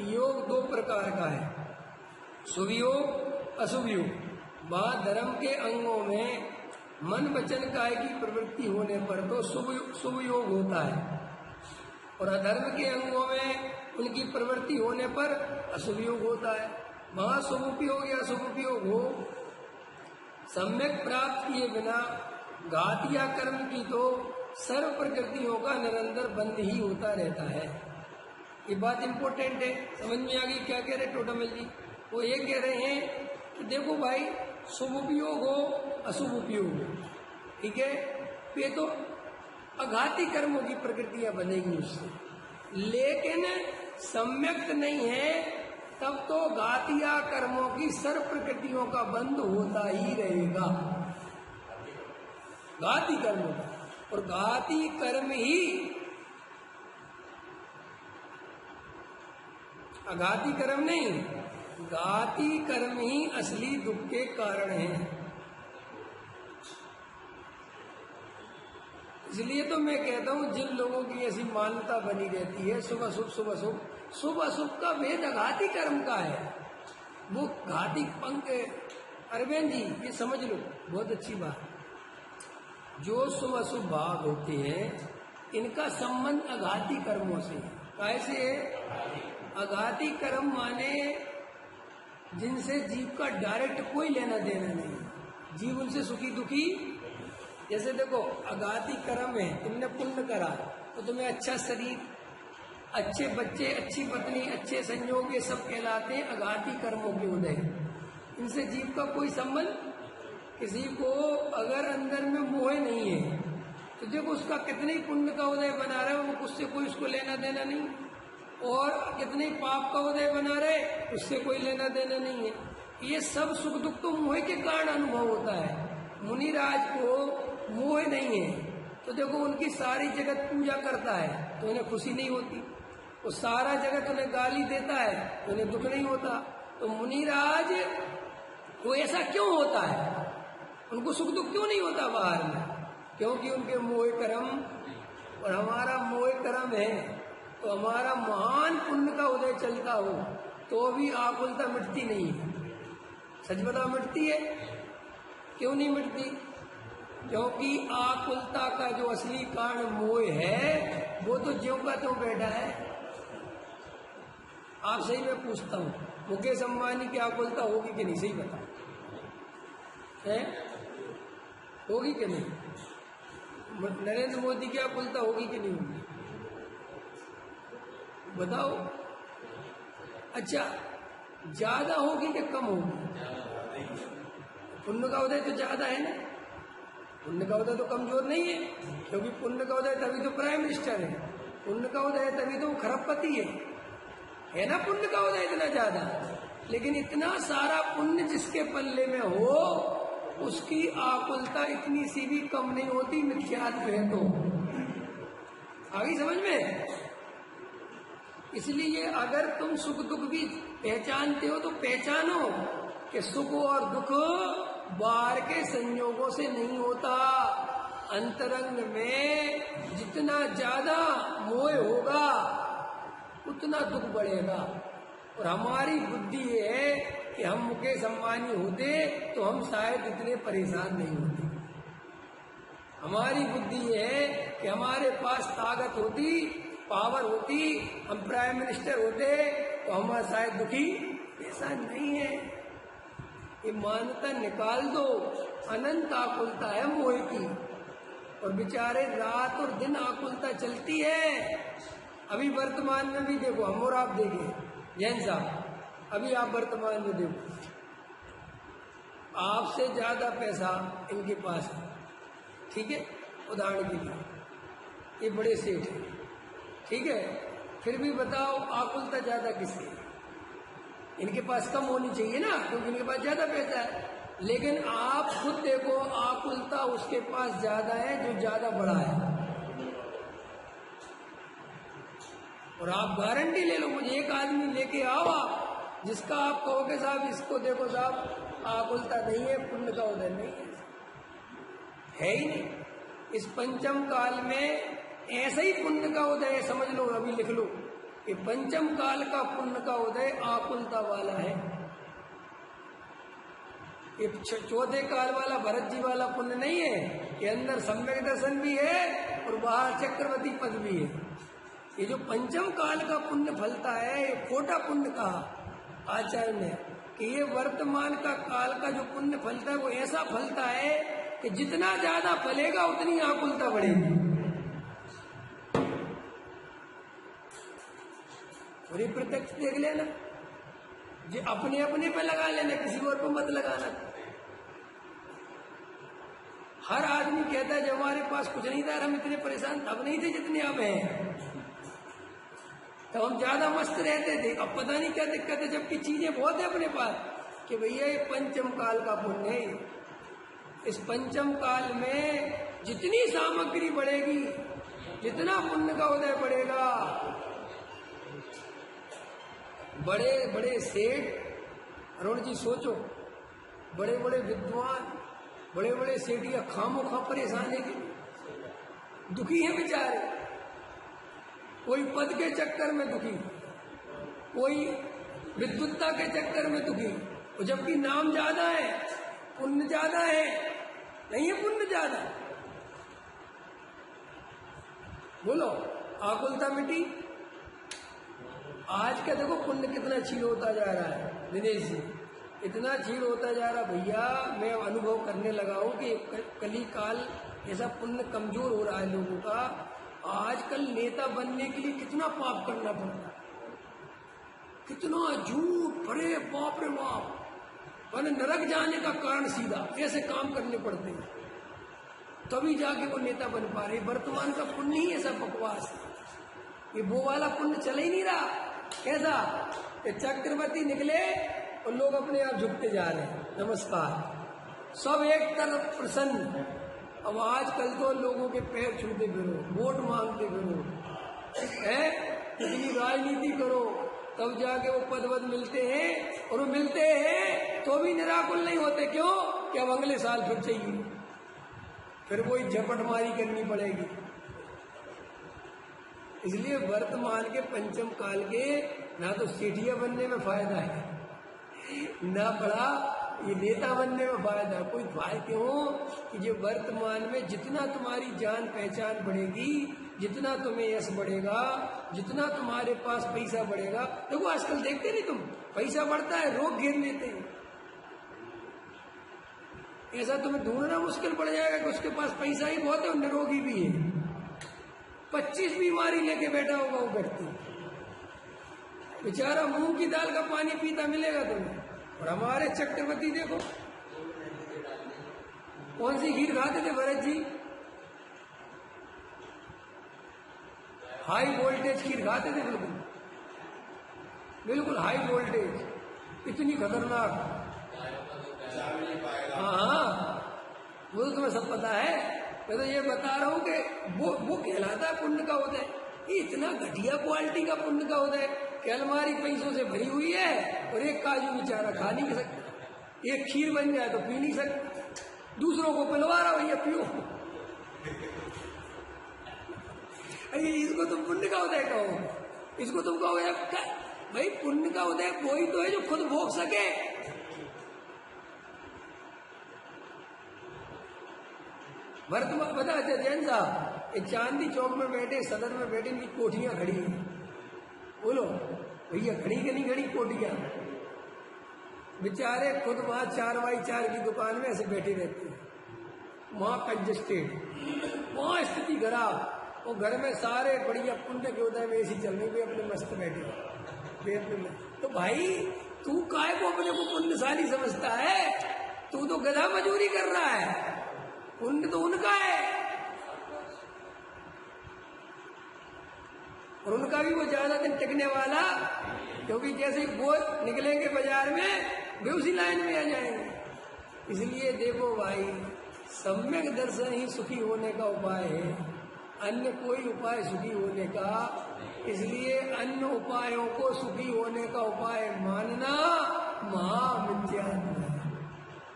योग दो प्रकार का है, शुभ योग अशुभ योग। वहाँ धर्म के अंगों में मन वचन काय की प्रवृत्ति होने पर तो शुभ योग होता है, और अधर्म के अंगों में उनकी प्रवृत्ति होने पर अशुभ योग होता है। वहाँ शुभ उपयोग या अशुभ उपयोग हो, सम्यक प्राप्त किए बिना घात या कर्म की तो सर्व प्रकृतियों का निरंतर बंद ही होता रहता है। ये बात इंपॉर्टेंट है, समझ में आ गई क्या कह रहे टोटामल जी? वो ये कह रहे हैं कि देखो भाई, शुभ उपयोग हो अशुभ उपयोग हो, ठीक है, ये तो अघाती कर्मों की प्रकृतियां बनेगी उससे, लेकिन सम्यक नहीं है तब तो घातिया कर्मों की सर्व प्रकृतियों का बंद होता ही रहेगा, घाती कर्मों का। और घाती कर्म ही, अघाती कर्म नहीं, घाती कर्म ही असली दुख के कारण हैं। इसलिए तो मैं कहता हूं, जिन लोगों की ऐसी मान्यता बनी रहती है शुभ अशुभ शुभ अशुभ, शुभ अशुभ का भेद घाती कर्म का है, वो घाती पंख। अरविंद जी ये समझ लो, बहुत अच्छी बात। जो शुभ अशुभ भाग होते हैं इनका संबंध अघाती कर्मों से। कैसे है? अघाती कर्म माने जिनसे जीव का डायरेक्ट कोई लेना देना नहीं, जीव उनसे सुखी दुखी। जैसे देखो, अघाती कर्म है, तुमने पुण्य करा तो तुम्हें अच्छा शरीर, अच्छे बच्चे, अच्छी पत्नी, अच्छे संयोग, ये सब कहलाते हैं अघाती कर्मों के उदय। इनसे जीव का कोई संबंध। किसी को अगर अंदर में मोह नहीं है तो देखो उसका कितने पुण्य का उदय बना रहे हो, उससे कोई उसको लेना देना नहीं, और कितने पाप का उदय बना रहे उससे कोई लेना देना नहीं है। ये सब सुख दुख तो मोह के कारण अनुभव होता है। मुनिराज को मोह नहीं है तो देखो उनकी सारी जगत पूजा करता है तो उन्हें खुशी नहीं होती, वो सारा जगत उन्हें गाली देता है तो उन्हें दुख नहीं होता। तो मुनिराज को ऐसा क्यों होता है, उनको सुख दुख क्यों नहीं होता बाहर में? क्योंकि उनके मोह कर्म, और हमारा मोह कर्म है तो हमारा महान पुण्य का उदय चलता हो तो भी आकुलता मिटती नहीं है। सच बताओ, मिटती है? क्यों नहीं मिटती? क्योंकि आकुलता का जो असली कारण मोह है वो तो ज्यों का त्यों बैठा है। आप सही में पूछता हूँ, मुकेश अंबानी की आकुलता होगी कि नहीं? सही बताओ, है होगी कि नहीं? नरेंद्र मोदी की आकुलता होगी कि नहीं होगी? बताओ। अच्छा, ज्यादा होगी कि कम होगी? पुण्य का उदय तो ज्यादा है ना, पुण्य का उदय तो कमजोर नहीं है, क्योंकि पुण्य का उदय तभी तो प्राइम मिनिस्टर है, पुण्य का उदय तभी तो खरबपति है ना, पुण्य का उदय इतना ज्यादा। लेकिन इतना सारा पुण्य जिसके पल्ले में हो उसकी आकुलता इतनी सी भी कम नहीं होती, मिथ्यात्व है तो। आगे समझ में? इसलिए अगर तुम सुख दुख भी पहचानते हो तो पहचानो कि सुख और दुख बाहर के संयोगों से नहीं होता। अंतरंग में जितना ज्यादा मोह होगा उतना दुख बढ़ेगा। और हमारी बुद्धि ये है कि हम मुकेश अंबानी होते तो हम शायद इतने परेशान नहीं होते। हमारी बुद्धि ये है कि हमारे पास ताकत होती, पावर होती, हम प्राइम मिनिस्टर होते तो हम शायद दुखी। ऐसा नहीं है, ये मान्यता निकाल दो। अनंत आकुलता है मोह की, और बेचारे रात और दिन आकुलता चलती है। अभी वर्तमान में भी देखो, हम और आप देखें जैन साहब, अभी आप वर्तमान में देखो, आपसे ज्यादा पैसा इनके पास है, ठीक है, उदाहरण के लिए ये बड़े सेठ है, ठीक है, फिर भी बताओ आकुलता ज्यादा किसकी? इनके पास कम होनी चाहिए ना, क्योंकि इनके पास ज्यादा पैसा है। लेकिन आप खुद देखो, आकुलता उसके पास ज्यादा है जो ज्यादा बड़ा है। और आप गारंटी ले लो, मुझे एक आदमी लेके आओ आप, जिसका आप कहोगे साहब इसको देखो साहब आकुलता नहीं है, पुण्य का उदय नहीं है ही नहीं। इस पंचम काल में ऐसा ही पुण्य का उदय है, समझ लो, अभी लिख लो, ये पंचम काल का पुण्य का उदय आकुलता वाला है। ये चौथे काल वाला भरत जी वाला पुण्य नहीं है, ये अंदर सम्यक दर्शन भी है और बाहर चक्रवर्ती पद भी है। ये जो पंचम काल का पुण्य फलता है, ये खोटा पुण्य कहा आचार्य ने कि ये वर्तमान का काल का जो पुण्य फलता है वो ऐसा फलता है कि जितना ज्यादा फलेगा उतनी आकुलता बढ़ेगी। और ये प्रत्यक्ष देख लेना, जो अपने अपने पे लगा लेना, किसी और पे मत लगाना। हर आदमी कहता है जब हमारे पास कुछ नहीं था हम इतने परेशान तब नहीं थे जितने अब हैं, तो हम ज्यादा मस्त रहते थे। अब पता नहीं क्या दिक्कत है, जबकि चीजें बहुत है अपने पास कि भैया ये पंचम काल का पुण्य है। इस पंचम काल में जितनी सामग्री बढ़ेगी, जितना पुण्य का उदय बढ़ेगा, बड़े बड़े सेठ, अरुण जी सोचो, बड़े बड़े विद्वान, बड़े बड़े सेठिया खामो खा परेशान है कि दुखी है बेचारे। कोई पद के चक्कर में दुखी, कोई विद्वत्ता के चक्कर में दुखी, और जबकि नाम ज्यादा है, पुण्य ज्यादा है, नहीं है पुण्य ज्यादा। बोलो आकुलता मिटी। आज का देखो पुण्य कितना क्षीण होता जा रहा है दिनेश जी, इतना क्षीण होता जा रहा भैया। मैं अनुभव करने लगा हूं कि कली काल ऐसा पुण्य कमजोर हो रहा है लोगों का। आजकल नेता बनने के लिए कितना पाप करना पड़ता है, कितना झूठ, अरे बाप रे बाप, मैंने नरक जाने का कारण सीधा ऐसे काम करने पड़ते हैं, तभी जाके वो नेता बन पा रहे। वर्तमान का पुण्य ही ऐसा बकवास है, ये वो वाला पुण्य चल ही नहीं रहा। कैसा ये चक्रवर्ती निकले और लोग अपने आप झुकते जा रहे हैं, नमस्कार, सब एक तरफ प्रसन्न। अब आजकल तो लोगों के पैर छूते फिरो, वोट मांगते फिरो, है इतनी राजनीति करो, तब जाके वो पद वद मिलते हैं। और वो मिलते हैं तो भी निराकुल नहीं होते। क्यों? कि अब अगले साल फिर चाहिए, फिर कोई झपटमारी करनी पड़ेगी। इसलिए वर्तमान के पंचम काल के ना तो सेठिया बनने में फायदा है, ना बड़ा ये नेता बनने में फायदा है। कोई फायदा क्यों कि जो वर्तमान में जितना तुम्हारी जान पहचान बढ़ेगी, जितना तुम्हें यश बढ़ेगा, जितना तुम्हारे पास पैसा बढ़ेगा। देखो आजकल देखते नहीं तुम, पैसा बढ़ता है रोग घेर लेते हैं। ऐसा तुम्हें ढूंढना मुश्किल पड़ जाएगा कि उसके पास पैसा ही बहुत है और निरोगी भी है। 25 बीमारी लेके बैठा होगा वो व्यक्ति, बेचारा मूंग की दाल का पानी पीता मिलेगा तुम्हें। और हमारे चक्रवर्ती देखो कौन सी खीर खाते थे भरत जी, हाई वोल्टेज खीर खाते थे, बिल्कुल बिल्कुल हाई वोल्टेज, इतनी खतरनाक। हाँ वो तो तुम्हें सब पता है, मैं तो ये बता रहा हूं कि वो कहलाता है पुण्य का उदय। इतना घटिया क्वालिटी का पुण्य का उदय कि अलमारी पैसों से भरी हुई है और एक काजू बेचारा खा नहीं सकता, एक खीर बन जाए तो पी नहीं सकता, दूसरों को पिलवा रहा भैया पियो। इसको तुम पुण्य का उदय कहो, इसको तुम कहो भाई पुण्य का उदय वही तो है जो खुद भोग सके। वर्तमान बता जैन साहब, एक चांदी चौक में बैठे, सदर में बैठे, इनकी कोठियां खड़ी हैं। बोलो भैया खड़ी कि नहीं खड़ी कोठियां? बेचारे खुद वहां 4x4 की दुकान में ऐसे बैठे रहते हैं, वहां कंजस्टेड, वहां स्थिति खराब। वो घर में सारे बढ़िया पुण्य के उदय में ऐसी चल रही, वे अपने मस्त बैठे में। तो भाई तू काय को अपने को पुण्यशाली समझता है? तू तो गधा मजूरी कर रहा है, पुण्य तो उनका है और उनका भी वो ज्यादा दिन टिकने वाला, क्योंकि जैसे वो निकलेंगे बाजार में वे उसी लाइन में आ जाएंगे। इसलिए देखो भाई, सम्यक दर्शन ही सुखी होने का उपाय है, अन्य कोई उपाय सुखी होने का। इसलिए अन्य उपायों को सुखी होने का उपाय मानना महामिथ्या है।